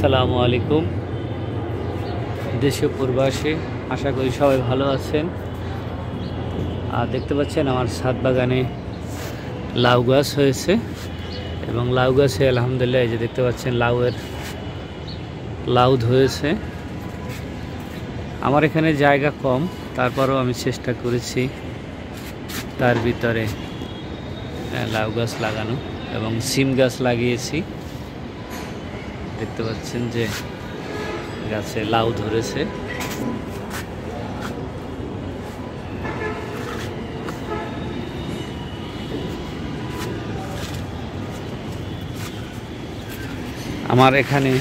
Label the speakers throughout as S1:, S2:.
S1: আসসালামু আলাইকুম। দেশীয় প্রবাসী, আশা করি সবাই ভালো আছেন। আর দেখতে পাচ্ছেন আমার ছাদ বাগানে লাউ গাছ হয়েছে এবং লাউ গাছে আলহামদুলিল্লাহ এই যে দেখতে পাচ্ছেন লাউ ধরেছে। আমার এখানে জায়গা কম, তারপরও আমি চেষ্টা করেছি তার ভিতরে লাউ গাছ লাগানো এবং সিম গাছ লাগিয়েছি। দেখতে পাচ্ছেন যে গাছে লাউ ধরেছে। আমার এখানে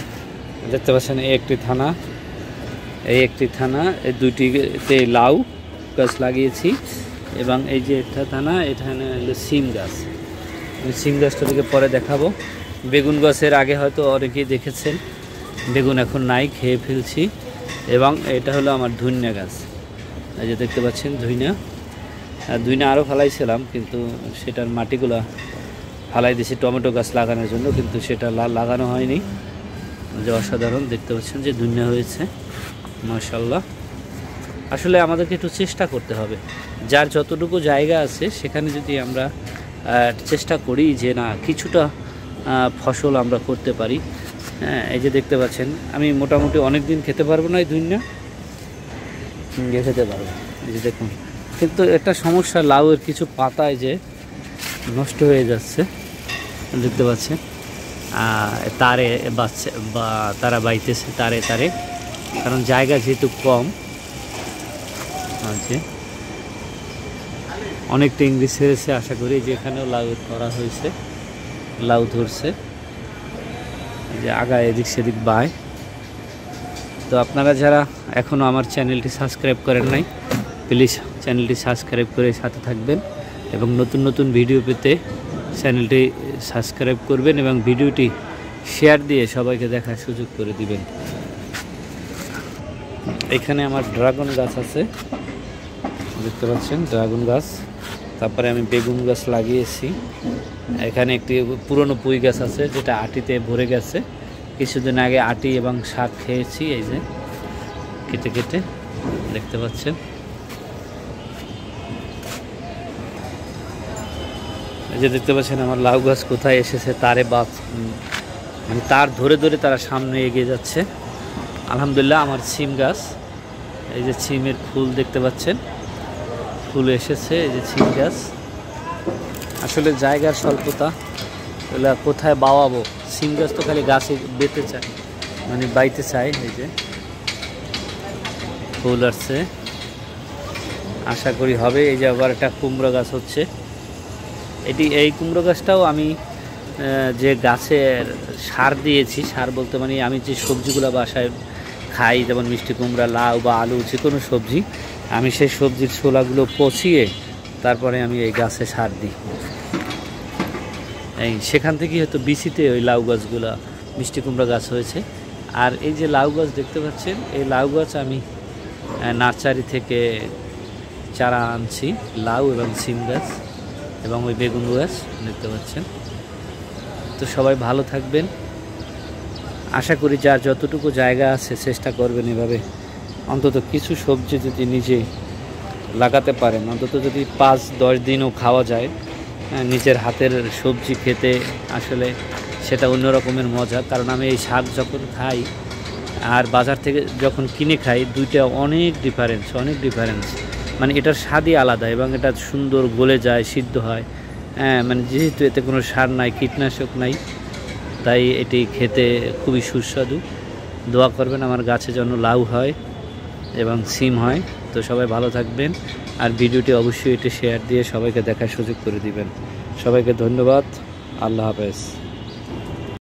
S1: দেখতে পাচ্ছেন এই একটি থানা, এই দুইটিতে লাউ গাছ লাগিয়েছি এবং এই যে একটা থানা, এখানে হলো সিম গাছ। সিম গাছটা থেকে পরে দেখাবো। বেগুন গাছের আগে হয়তো অনেকেই দেখেছেন, বেগুন এখন নাই, খেয়ে ফেলছি। এবং এটা হলো আমার ধনিয়া গাছ, এই যে দেখতে পাচ্ছেন ধনিয়া আরও ফালাইছিলাম, কিন্তু সেটার মাটিগুলা ফালাই দিয়েছি টমেটো গাছ লাগানোর জন্য, কিন্তু সেটা লাগানো হয়নি। যে অসাধারণ দেখতে পাচ্ছেন যে ধনিয়া হয়েছে, মাশাআল্লাহ। আসলে আমাদেরকে একটু চেষ্টা করতে হবে, যার যতটুকু জায়গা আছে সেখানে যদি আমরা চেষ্টা করি যে না কিছুটা ফসল আমরা করতে পারি। হ্যাঁ, এই যে দেখতে পাচ্ছেন আমি মোটামুটি অনেক দিন খেতে পারবো না, এই ধনিয়া খেতে পারবো, এই যে দেখুন। কিন্তু একটা সমস্যা, লাউয়ের কিছু পাতায় যে নষ্ট হয়ে যাচ্ছে, দেখতে পাচ্ছেন তারে বাচ্চা বা তারা বাইতেছে তারে, কারণ জায়গা যেহেতু কম আছে। অনেকটা ইংলিশ ছেড়েছে, আশা করি যে এখানেও লাউ করা হয়েছে, লাউ ধরছে, যে আগায় এদিক সেদিক বায়। তো আপনারা যারা এখনও আমার চ্যানেলটি সাবস্ক্রাইব করেন নাই, প্লিজ চ্যানেলটি সাবস্ক্রাইব করে সাথে থাকবেন এবং নতুন নতুন ভিডিও পেতে চ্যানেলটি সাবস্ক্রাইব করবেন এবং ভিডিওটি শেয়ার দিয়ে সবাইকে দেখার সুযোগ করে দিবেন। এখানে আমার ড্রাগন গাছ আছে, দেখতে পাচ্ছেন ড্রাগন গাছ। তারপরে আমি বেগুন গাছ লাগিয়েছি। এখানে একটি পুরনো পুঁই গাছ আছে যেটা আটিতে ভরে গেছে, কিছুদিন আগে আটি এবং শাক খেয়েছি, এই যে কেটে কেটে দেখতে পাচ্ছেন। এই যে দেখতে পাচ্ছেন আমার লাউ গাছ কোথায় এসেছে, মানে তার ধরে ধরে তারা সামনে এগিয়ে যাচ্ছে। আলহামদুলিল্লাহ আমার সিম গাছ, এই যে সিমের ফুল দেখতে পাচ্ছেন, ফুল এসেছে, এই যে সিম গাছ। আসলে জায়গার স্বল্পতা, এগুলো কোথায় বাওয়াবো, সিম গাছ তো খালি গাছে বেতে চায়, মানে বাইতে চায়। এই যে ফুল আসছে, আশা করি হবে। এই যে আবার একটা কুমড়ো গাছ হচ্ছে, এই কুমড়ো গাছটাও আমি যে গাছের সার দিয়েছি, সার বলতে মানে আমি যে সবজিগুলো বাসায় খাই, যেমন মিষ্টি কুমড়া, লাউ বা আলু, যে কোনো সবজি, আমি সেই সবজির ছোলাগুলো পচিয়ে তারপরে আমি এই গাছে সার দিই। এই সেখান থেকে হয়তো বিচিতে ওই লাউ গাছগুলো, মিষ্টি কুমড়া গাছ হয়েছে। আর এই যে লাউ গাছ দেখতে পাচ্ছেন, এই লাউ গাছ আমি নার্সারি থেকে চারা আনছি, লাউ এবং সিম গাছ এবং ওই বেগুন গাছ দেখতে পাচ্ছেন। তো সবাই ভালো থাকবেন, আশা করি যার যতটুকু জায়গা আছে চেষ্টা করবেন এভাবে অন্তত কিছু সবজি যদি নিজে লাগাতে পারেন, অন্তত যদি 5-10 দিনও খাওয়া যায়। নিজের হাতের সবজি খেতে আসলে সেটা অন্য রকমের মজা। কারণ আমি এই শাক যখন খাই আর বাজার থেকে যখন কিনে খাই, দুইটা অনেক ডিফারেন্স। মানে এটার স্বাদই আলাদা এবং এটা সুন্দর গলে যায়, সিদ্ধ হয়। মানে যেহেতু এতে কোনো সার নাই, কীটনাশক নাই, তাই এটি খেতে খুবই সুস্বাদু। দোয়া করবেন আমার গাছে যেন লাউ হয় এবং সিম হয়। তো সবাই ভালো থাকবেন, আর ভিডিওটি অবশ্যই এটি শেয়ার দিয়ে সবাইকে দেখার সুযোগ করে দিবেন। সবাইকে ধন্যবাদ, আল্লাহ হাফেজ।